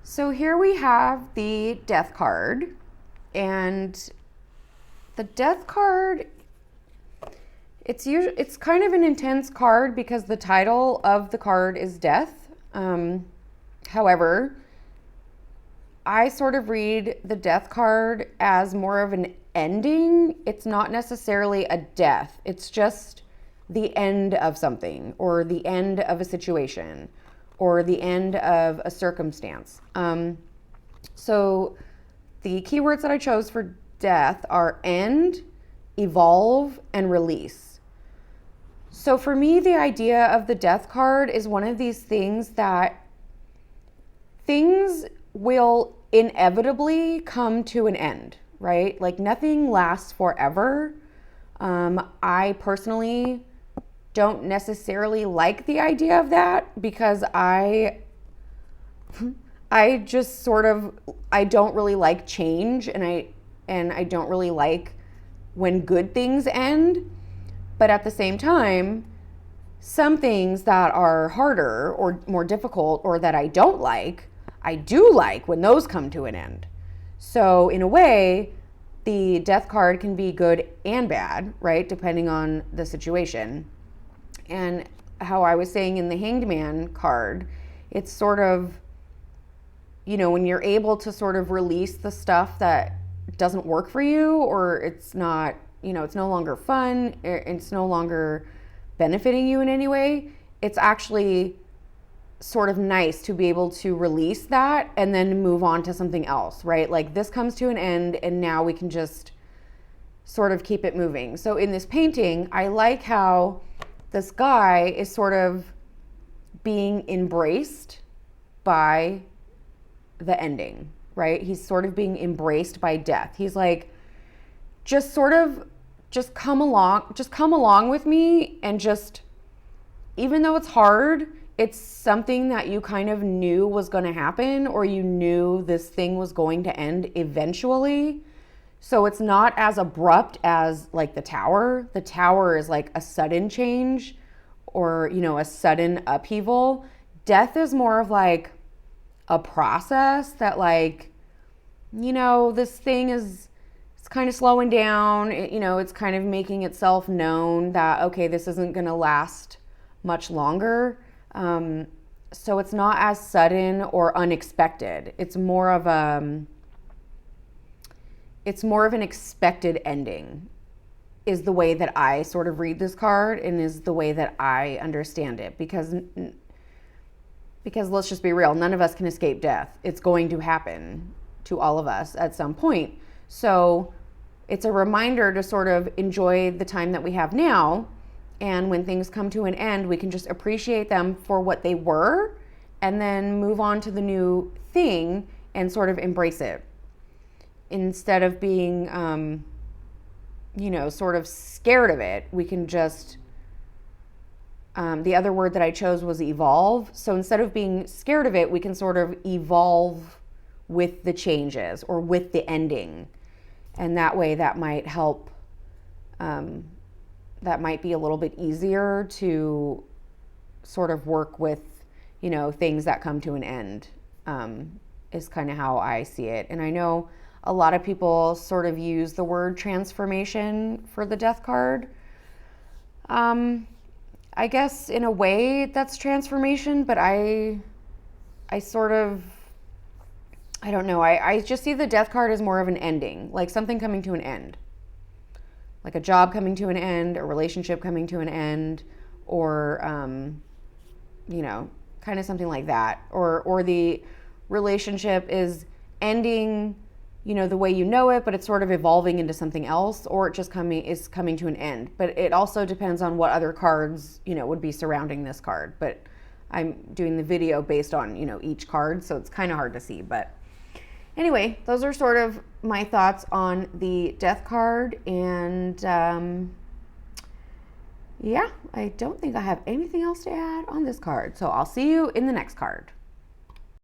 So here we have the Death card, and the Death card, it's kind of an intense card because the title of the card is Death. However, I sort of read the Death card as more of an ending. It's not necessarily a death. It's just the end of something, or the end of a situation, or the end of a circumstance. So the keywords that I chose for death are end, evolve, and release. So for me, the idea of the Death card is one of these things that things will inevitably come to an end, right? Like nothing lasts forever. I personally don't necessarily like the idea of that because I just sort of, I don't really like change, and I don't really like when good things end. But at the same time, some things that are harder or more difficult or that I don't like, I do like when those come to an end. So in a way, the Death card can be good and bad, right? Depending on the situation. And how I was saying in the Hanged Man card, it's sort of, when you're able to sort of release the stuff that doesn't work for you, or it's not, it's no longer fun, it's no longer benefiting you in any way, it's actually sort of nice to be able to release that and then move on to something else, right? Like this comes to an end and now we can just sort of keep it moving. So in this painting, I like how this guy is sort of being embraced by the ending, right? He's sort of being embraced by death. He's like, just come along with me, and just, even though it's hard, it's something that you kind of knew was going to happen, or you knew this thing was going to end eventually. So it's not as abrupt as like the Tower. The Tower is like a sudden change, or, a sudden upheaval. Death is more of like a process that, like, this thing is, it's kind of slowing down. It's kind of making itself known that, okay, this isn't going to last much longer. So it's not as sudden or unexpected. It's more of an expected ending, is the way that I sort of read this card, and is the way that I understand it. Because let's just be real, none of us can escape death. It's going to happen to all of us at some point. So it's a reminder to sort of enjoy the time that we have now. And when things come to an end, we can just appreciate them for what they were, and then move on to the new thing and sort of embrace it. Instead of being, sort of scared of it, we can just, the other word that I chose was evolve. So instead of being scared of it, we can sort of evolve with the changes or with the ending. And that way that might help, that might be a little bit easier to sort of work with, things that come to an end, is kind of how I see it. And I know a lot of people sort of use the word transformation for the Death card. I guess in a way that's transformation, but I don't know. I just see the Death card as more of an ending, like something coming to an end. Like a job coming to an end, a relationship coming to an end, or, kind of something like that. Or the relationship is ending, the way you know it, but it's sort of evolving into something else, or it just is coming to an end. But it also depends on what other cards, would be surrounding this card. But I'm doing the video based on, each card, so it's kind of hard to see. But anyway, those are sort of my thoughts on the Death card. And yeah, I don't think I have anything else to add on this card. So I'll see you in the next card.